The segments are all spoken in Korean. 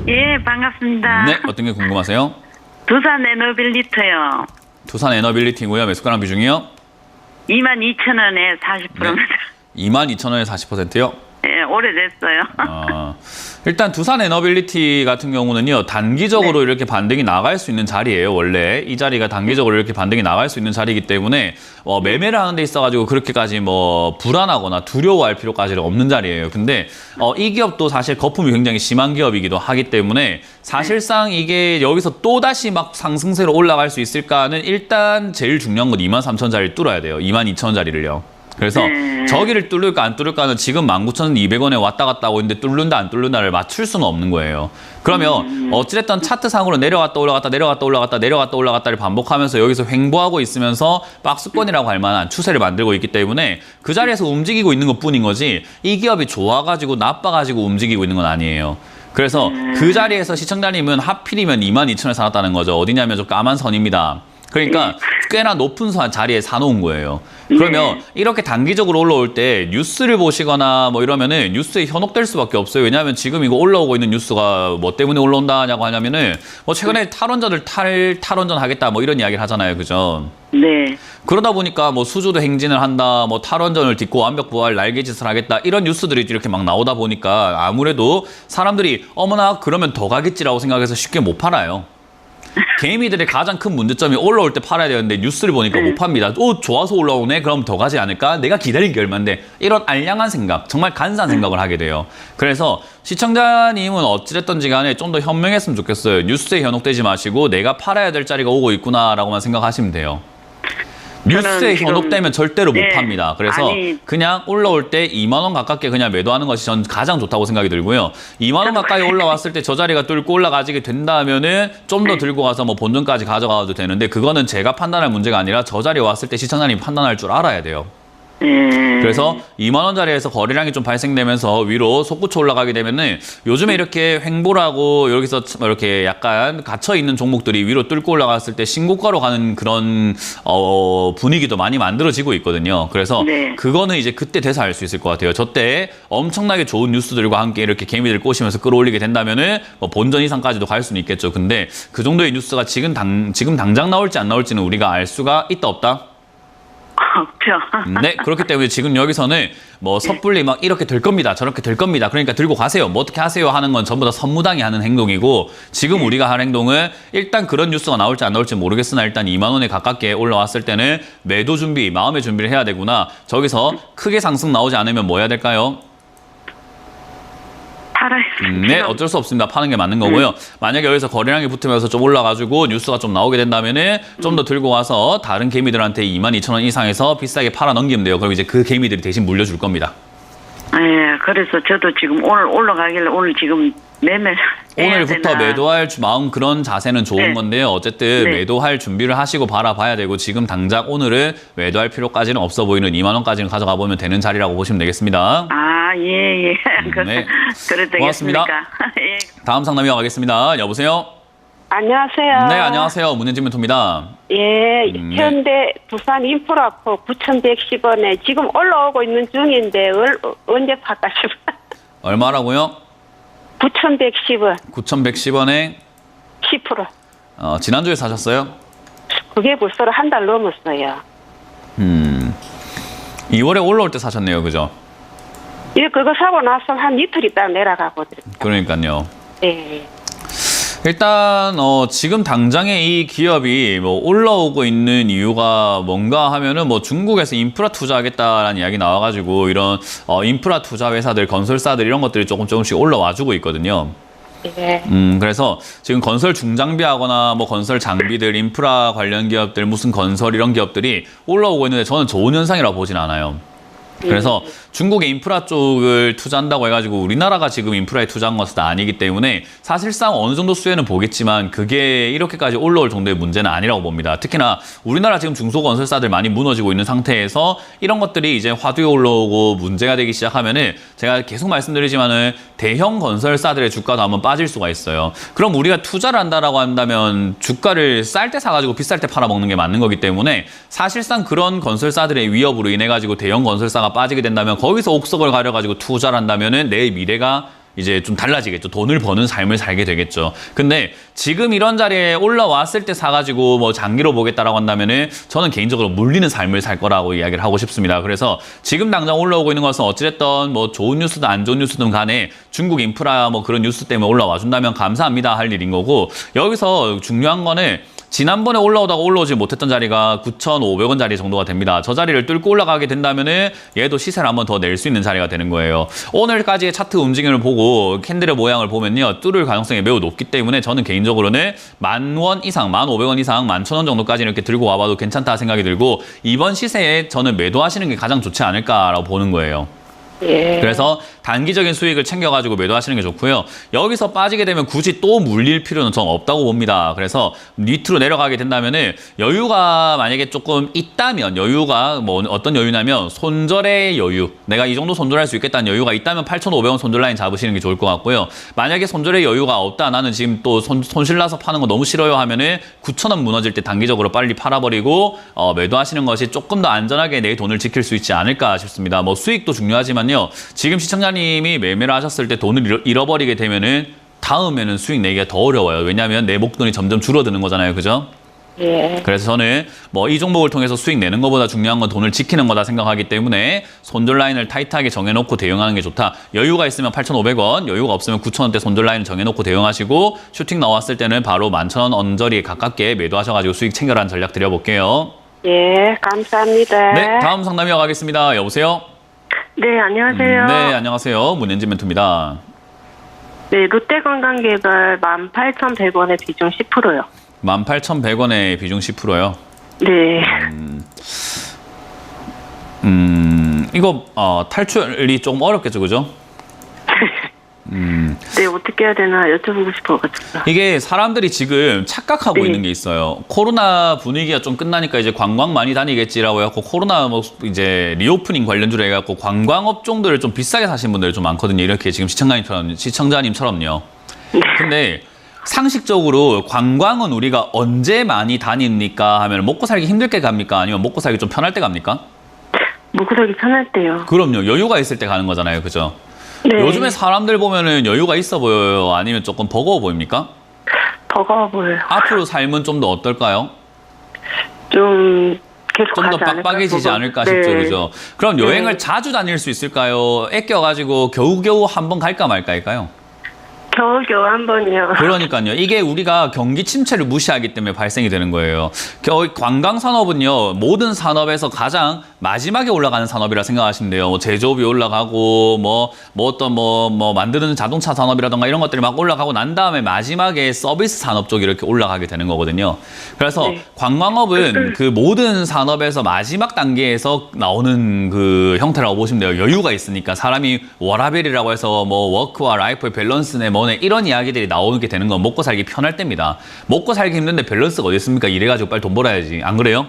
예, 반갑습니다. 네, 어떤 게 궁금하세요? 두산 에너빌리터요. 두산 에너빌리티고요. 매수가랑 비중이요? 22,000원에 40%입니다. 22,000원에 40%요? 예, 오래됐어요. 일단 두산 에너빌리티 같은 경우는요, 단기적으로 이렇게 반등이 나갈 수 있는 자리예요. 원래 이 자리가 단기적으로 이렇게 반등이 나갈 수 있는 자리이기 때문에 매매를 하는 데 있어가지고 그렇게까지 뭐 불안하거나 두려워할 필요까지는 없는 자리예요. 근데 이 기업도 사실 거품이 굉장히 심한 기업이기도 하기 때문에 사실상 이게 여기서 또다시 막 상승세로 올라갈 수 있을까는 일단 제일 중요한 건 23,000원짜리를 뚫어야 돼요. 22,000원짜리를요. 그래서 저기를 뚫을까 안 뚫을까는 지금 19,200원에 왔다 갔다 하고 있는데 뚫는다 안 뚫는다를 맞출 수는 없는 거예요. 그러면 어찌됐든 차트상으로 내려갔다 올라갔다 내려갔다 올라갔다 내려갔다 올라갔다를 반복하면서 여기서 횡보하고 있으면서 박스권이라고 할 만한 추세를 만들고 있기 때문에 그 자리에서 움직이고 있는 것뿐인 거지 이 기업이 좋아가지고 나빠가지고 움직이고 있는 건 아니에요. 그래서 그 자리에서 시청자님은 하필이면 22,000원에 사놨다는 거죠. 어디냐면 저 까만 선입니다. 그러니까 꽤나 높은 자리에 사놓은 거예요. 그러면 이렇게 단기적으로 올라올 때 뉴스를 보시거나 뭐 이러면은 뉴스에 현혹될 수밖에 없어요. 왜냐하면 지금 이거 올라오고 있는 뉴스가 뭐 때문에 올라온다냐고 하냐면은 뭐 최근에 탈원전을 탈원전 하겠다 뭐 이런 이야기를 하잖아요. 그죠? 네. 그러다 보니까 뭐 수주도 행진을 한다, 뭐 탈원전을 딛고 완벽 부활 날개짓을 하겠다 이런 뉴스들이 이렇게 막 나오다 보니까 아무래도 사람들이 어머나 그러면 더 가겠지라고 생각해서 쉽게 못 팔아요. 개미들의 가장 큰 문제점이 올라올 때 팔아야 되는데 뉴스를 보니까 못 팝니다. 좋아서 올라오네? 그럼 더 가지 않을까? 내가 기다린 게 얼만데. 이런 알량한 생각, 정말 간사한 생각을 하게 돼요. 그래서 시청자님은 어찌됐든지 간에 좀 더 현명했으면 좋겠어요. 뉴스에 현혹되지 마시고 내가 팔아야 될 자리가 오고 있구나라고만 생각하시면 돼요. 뉴스에 현혹되면 절대로 못 팝니다. 그래서 그냥 올라올 때 2만 원 가깝게 그냥 매도하는 것이 전 가장 좋다고 생각이 들고요. 2만 원 가까이 올라왔을 때 저 자리가 뚫고 올라가지게 된다면은 좀 더 들고 가서 뭐 본전까지 가져가도 되는데 그거는 제가 판단할 문제가 아니라 저 자리에 왔을 때 시청자님이 판단할 줄 알아야 돼요. 그래서 2만 원짜리에서 거래량이 좀 발생되면서 위로 솟구쳐 올라가게 되면은 요즘에 이렇게 횡보를 하고 여기서 이렇게 약간 갇혀 있는 종목들이 위로 뚫고 올라갔을 때 신고가로 가는 그런 분위기도 많이 만들어지고 있거든요. 그래서 그거는 이제 그때 돼서 알 수 있을 것 같아요. 저때 엄청나게 좋은 뉴스들과 함께 이렇게 개미들 꼬시면서 끌어올리게 된다면은 뭐 본전 이상까지도 갈 수는 있겠죠. 근데 그 정도의 뉴스가 지금 당장 나올지 안 나올지는 우리가 알 수가 있다 없다? 없죠. 네, 그렇기 때문에 지금 여기서는 뭐 섣불리 막 이렇게 될 겁니다. 저렇게 될 겁니다. 그러니까 들고 가세요. 뭐 어떻게 하세요 하는 건 전부 다 선무당이 하는 행동이고 지금 우리가 할 행동은 일단 그런 뉴스가 나올지 안 나올지 모르겠으나 일단 2만 원에 가깝게 올라왔을 때는 매도 준비, 마음의 준비를 해야 되구나. 저기서 크게 상승 나오지 않으면 뭐 해야 될까요? 네, 어쩔 수 없습니다. 파는 게 맞는 거고요. 만약에 여기서 거래량이 붙으면서 좀 올라가지고 뉴스가 좀 나오게 된다면은 좀 더 들고 와서 다른 개미들한테 22,000원 이상에서 비싸게 팔아 넘기면 돼요. 그럼 이제 그 개미들이 대신 물려줄 겁니다. 예, 그래서 저도 지금 오늘 올라가길래 오늘 지금 매매를 오늘부터 매도할 마음 그런 자세는 좋은 건데요. 어쨌든 매도할 준비를 하시고 바라봐야 되고 지금 당장 오늘은 매도할 필요까지는 없어 보이는 2만 원까지는 가져가 보면 되는 자리라고 보시면 되겠습니다. 예. 네. 그래 되겠습니까? 예. 다음 상담 이어가겠습니다. 여보세요? 안녕하세요. 네, 안녕하세요. 문현진 멘토입니다. 예, 현대 두산 인프라포 9,110원에 지금 올라오고 있는 중인데 언제 팔까 싶어요. 얼마라고요? 9,110원. 9,110원에 10%. 지난주에 사셨어요? 그게 벌써 한 달 넘었어요. 2월에 올라올 때 사셨네요. 그죠? 예, 그거 사고 나서 한 이틀 있다가 내려가거든요. 그러니까요. 예. 일단 지금 당장에 이 기업이 뭐 올라오고 있는 이유가 뭔가 하면은 뭐 중국에서 인프라 투자하겠다라는 이야기 나와가지고 이런 인프라 투자 회사들, 건설사들 이런 것들이 조금씩 올라와주고 있거든요. 예. 그래서 지금 건설 중장비하거나 뭐 건설 장비들, 인프라 관련 기업들, 무슨 건설 이런 기업들이 올라오고 있는데 저는 좋은 현상이라고 보진 않아요. 그래서 중국의 인프라 쪽을 투자한다고 해가지고 우리나라가 지금 인프라에 투자한 것은 아니기 때문에 사실상 어느 정도 수혜는 보겠지만 그게 이렇게까지 올라올 정도의 문제는 아니라고 봅니다. 특히나 우리나라 지금 중소건설사들 많이 무너지고 있는 상태에서 이런 것들이 이제 화두에 올라오고 문제가 되기 시작하면은 제가 계속 말씀드리지만은 대형 건설사들의 주가도 한번 빠질 수가 있어요. 그럼 우리가 투자를 한다라고 한다면 주가를 쌀 때 사가지고 비쌀 때 팔아먹는 게 맞는 거기 때문에 사실상 그런 건설사들의 위협으로 인해 가지고 대형 건설사가 빠지게 된다면 거기서 옥석을 가려가지고 투자를 한다면은 내 미래가 이제 좀 달라지겠죠. 돈을 버는 삶을 살게 되겠죠. 근데 지금 이런 자리에 올라왔을 때 사가지고 뭐 장기로 보겠다라고 한다면은 저는 개인적으로 물리는 삶을 살 거라고 이야기를 하고 싶습니다. 그래서 지금 당장 올라오고 있는 것은 어찌됐든 뭐 좋은 뉴스든 안 좋은 뉴스든 간에 중국 인프라 뭐 그런 뉴스 때문에 올라와 준다면 감사합니다 할 일인 거고, 여기서 중요한 거는 지난번에 올라오다가 올라오지 못했던 자리가 9,500원 자리 정도가 됩니다. 저 자리를 뚫고 올라가게 된다면은 얘도 시세를 한번 더 낼 수 있는 자리가 되는 거예요. 오늘까지의 차트 움직임을 보고 캔들의 모양을 보면요, 뚫을 가능성이 매우 높기 때문에 저는 개인적으로는 10,000원 이상, 1,500원 이상, 11,000원 정도까지 이렇게 들고 와봐도 괜찮다 생각이 들고, 이번 시세에 저는 매도하시는 게 가장 좋지 않을까라고 보는 거예요. 예. 그래서 단기적인 수익을 챙겨가지고 매도하시는 게 좋고요. 여기서 빠지게 되면 굳이 또 물릴 필요는 전 없다고 봅니다. 그래서 밑으로 내려가게 된다면은 여유가 만약에 조금 있다면, 여유가 뭐 어떤 여유냐면 손절의 여유, 내가 이 정도 손절할 수 있겠다는 여유가 있다면 8,500원 손절 라인 잡으시는 게 좋을 것 같고요. 만약에 손절의 여유가 없다, 나는 지금 또 손실나서 파는 거 너무 싫어요 하면은 9,000원 무너질 때 단기적으로 빨리 팔아버리고 매도하시는 것이 조금 더 안전하게 내 돈을 지킬 수 있지 않을까 싶습니다. 뭐 수익도 중요하지만 지금 시청자님이 매매를 하셨을 때 돈을 잃어버리게 되면은 다음에는 수익 내기가 더 어려워요. 왜냐하면 내 목돈이 점점 줄어드는 거잖아요. 그죠? 예. 그래서 저는 뭐 이 종목을 통해서 수익 내는 것보다 중요한 건 돈을 지키는 거다 생각하기 때문에 손절 라인을 타이트하게 정해놓고 대응하는 게 좋다. 여유가 있으면 8,500원, 여유가 없으면 9,000원대 손절 라인을 정해놓고 대응하시고, 슈팅 나왔을 때는 바로 11,000원 언저리에 가깝게 매도하셔가지고 수익 챙겨라는 전략 드려볼게요. 예, 감사합니다. 네, 다음 상담 이어가겠습니다. 여보세요? 네, 안녕하세요. 네, 안녕하세요. 문현진 멘토입니다. 네, 롯데관광개발 18,100원에 비중 10%요. 18,100원에 비중 10%요. 네. 이거 탈출이 조금 어렵겠죠, 그죠? 네, 어떻게 해야 되나 여쭤보고 싶어가지고. 이게 사람들이 지금 착각하고 네. 있는 게 있어요. 코로나 분위기가 좀 끝나니까 이제 관광 많이 다니겠지라고 해갖고 코로나 뭐 이제 리오프닝 관련주로 해갖고 관광 업종들을 좀 비싸게 사신 분들이 좀 많거든요. 이렇게 지금 시청자님처럼요. 근데 상식적으로 관광은 우리가 언제 많이 다닙니까 하면 먹고 살기 힘들 때 갑니까? 아니면 먹고 살기 좀 편할 때 갑니까? 먹고 살기 편할 때요. 그럼요. 여유가 있을 때 가는 거잖아요. 그죠? 네. 요즘에 사람들 보면은 여유가 있어 보여요? 아니면 조금 버거워 보입니까? 버거워 보여요. 앞으로 삶은 좀 더 어떨까요? 좀 계속 좀 더 가지 않을까, 빡빡해지지 버거워. 않을까 네. 싶죠. 그죠? 그럼 여행을 네. 자주 다닐 수 있을까요? 아껴가지고 겨우겨우 한번 갈까 말까일까요? 겨우겨우 한 번이요. 그러니까요. 이게 우리가 경기 침체를 무시하기 때문에 발생이 되는 거예요. 관광 산업은요, 모든 산업에서 가장 마지막에 올라가는 산업이라 생각하시면 돼요. 뭐 제조업이 올라가고, 뭐 만드는 자동차 산업이라던가 이런 것들이 막 올라가고 난 다음에 마지막에 서비스 산업 쪽이 이렇게 올라가게 되는 거거든요. 그래서 네. 관광업은 그 모든 산업에서 마지막 단계에서 나오는 그 형태라고 보시면 돼요. 여유가 있으니까 사람이 워라밸이라고 해서 뭐 워크와 라이프의 밸런스네 뭐네 이런 이야기들이 나오게 되는 건 먹고 살기 편할 때입니다. 먹고 살기 힘든데 밸런스가 어디 있습니까? 이래가지고 빨리 돈 벌어야지. 안 그래요?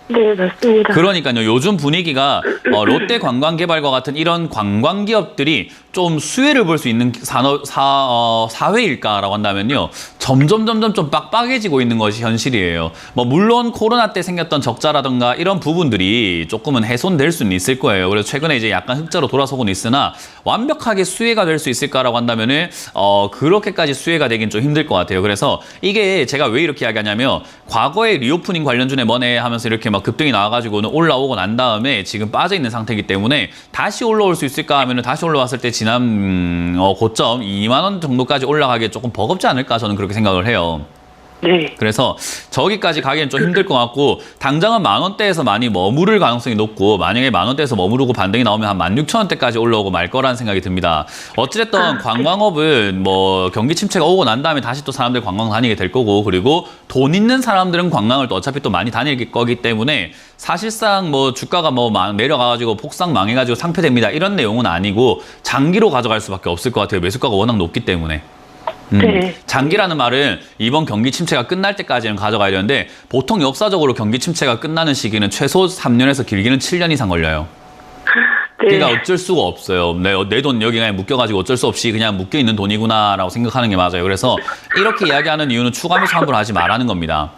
네, 맞습니다. 그러니까요. 요즘 분위기가 롯데관광개발과 같은 이런 관광 기업들이 좀 수혜를 볼 수 있는 사회일까라고 한다면요. 점점 좀 빡빡해지고 있는 것이 현실이에요. 뭐 물론 코로나 때 생겼던 적자라든가 이런 부분들이 조금은 훼손될 수는 있을 거예요. 그래서 최근에 이제 약간 흑자로 돌아서고는 있으나 완벽하게 수혜가 될 수 있을까라고 한다면은 그렇게까지 수혜가 되긴 좀 힘들 것 같아요. 그래서 이게 제가 왜 이렇게 이야기하냐면 과거에 리오프닝 관련주네 뭐네 하면서 이렇게 막 급등이 나와가지고는 올라오고 난 다음에 지금 빠져 있는 상태이기 때문에 다시 올라올 수 있을까 하면은 다시 올라왔을 때 지난 고점 2만 원 정도까지 올라가기 조금 버겁지 않을까 저는 그렇게 생각을 해요. 네. 그래서 저기까지 가기엔 좀 힘들 것 같고 당장은 10,000원대에서 많이 머무를 가능성이 높고 만약에 10,000원대에서 머무르고 반등이 나오면 한 16,000원대까지 올라오고 말 거라는 생각이 듭니다. 어찌됐든 관광업은 뭐 경기 침체가 오고 난 다음에 다시 또 사람들 관광 다니게 될 거고 그리고 돈 있는 사람들은 관광을 또 어차피 또 많이 다닐 거기 때문에 사실상 뭐 주가가 뭐 내려가가지고 폭삭 망해가지고 상폐됩니다. 이런 내용은 아니고 장기로 가져갈 수밖에 없을 것 같아요. 매수가가 워낙 높기 때문에. 네. 장기라는 말은 이번 경기 침체가 끝날 때까지는 가져가야 되는데 보통 역사적으로 경기 침체가 끝나는 시기는 최소 3년에서 길게는 7년 이상 걸려요. 네. 그러니까 어쩔 수가 없어요. 내 돈 여기 그냥 묶여가지고 어쩔 수 없이 그냥 묶여있는 돈이구나라고 생각하는 게 맞아요. 그래서 이렇게 이야기하는 이유는 추가 매수 함부로 하지 말라는 겁니다.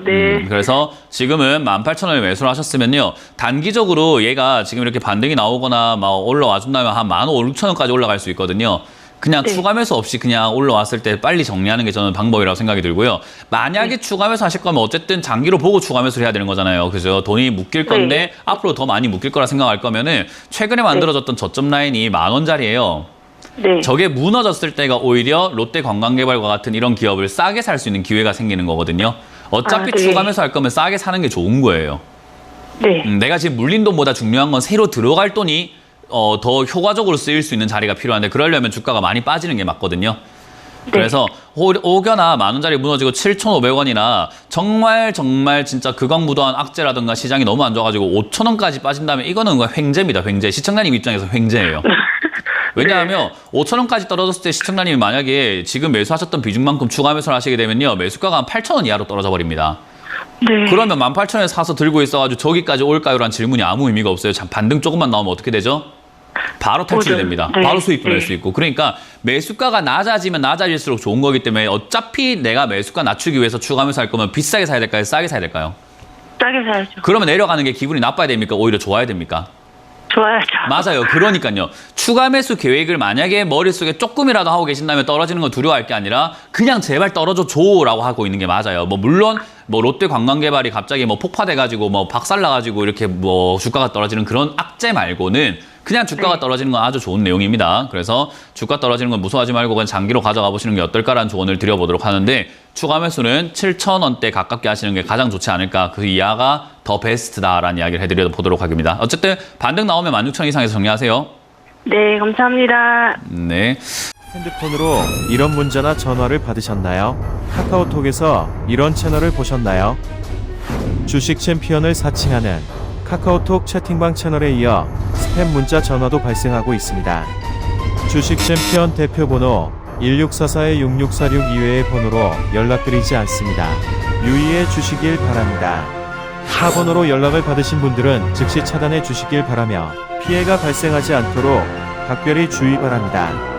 네. 그래서 지금은 18,000원에 매수를 하셨으면요. 단기적으로 얘가 지금 이렇게 반등이 나오거나 막 올라와 준다면 한 15,000-16,000원까지 올라갈 수 있거든요. 그냥 네. 추가 매수 없이 그냥 올라왔을 때 빨리 정리하는 게 저는 방법이라고 생각이 들고요. 만약에 추가 매수 하실 거면 어쨌든 장기로 보고 추가 매수를 해야 되는 거잖아요. 그죠? 돈이 묶일 건데 네. 앞으로 더 많이 묶일 거라 생각할 거면은 최근에 만들어졌던 저점 라인이 10,000원짜리예요. 네. 저게 무너졌을 때가 오히려 롯데관광개발과 같은 이런 기업을 싸게 살 수 있는 기회가 생기는 거거든요. 어차피 아, 네. 추가 매수할 거면 싸게 사는 게 좋은 거예요. 네. 내가 지금 물린 돈보다 중요한 건 새로 들어갈 돈이 더 효과적으로 쓰일 수 있는 자리가 필요한데 그러려면 주가가 많이 빠지는 게 맞거든요. 그래서 혹여나 10,000원짜리 무너지고 7,500원이나 정말 진짜 극악무도한 악재라든가 시장이 너무 안 좋아가지고 5,000원까지 빠진다면 이거는 횡재입니다. 횡재. 시청자님 입장에서 횡재예요. 왜냐하면 5,000원까지 떨어졌을 때 시청자님이 만약에 지금 매수하셨던 비중만큼 추가 매수를 하시게 되면요. 매수가가 한 8,000원 이하로 떨어져 버립니다. 네. 그러면 18,000원에 사서 들고 있어가지고 저기까지 올까요라는 질문이 아무 의미가 없어요. 반등 조금만 나오면 어떻게 되죠? 바로 탈출이 됩니다. 네. 바로 수익도 낼 네. 수 있고. 그러니까 매수가가 낮아지면 낮아질수록 좋은 거기 때문에 어차피 내가 매수가 낮추기 위해서 추가 매수할 거면 비싸게 사야 될까요? 싸게 사야 될까요? 싸게 사야죠. 그러면 내려가는 게 기분이 나빠야 됩니까? 오히려 좋아야 됩니까? 좋아야죠. 맞아요. 그러니까요. 추가 매수 계획을 만약에 머릿속에 조금이라도 하고 계신다면 떨어지는 거 두려워할 게 아니라 그냥 제발 떨어져 줘라고 하고 있는 게 맞아요. 물론 롯데 관광개발이 갑자기 폭파돼가지고 박살나가지고 이렇게 주가가 떨어지는 그런 악재 말고는 그냥 주가가 네. 떨어지는 건 아주 좋은 내용입니다. 그래서 주가 떨어지는 건 무서워하지 말고 그냥 장기로 가져가 보시는 게 어떨까라는 조언을 드려보도록 하는데 추가 매수는 7,000원대 가깝게 하시는 게 가장 좋지 않을까. 그 이하가 더 베스트다라는 이야기를 해드려보도록 하겠습니다. 어쨌든 반등 나오면 16,000원 이상에서 정리하세요. 네, 감사합니다. 네. 핸드폰으로 이런 문자나 전화를 받으셨나요? 카카오톡에서 이런 채널을 보셨나요? 주식 챔피언을 사칭하는 카카오톡 채팅방 채널에 이어 스팸 문자 전화도 발생하고 있습니다. 주식 챔피언 대표번호 1644-6646 이외의 번호로 연락드리지 않습니다. 유의해 주시길 바랍니다. 타 번호로 연락을 받으신 분들은 즉시 차단해 주시길 바라며 피해가 발생하지 않도록 각별히 주의 바랍니다.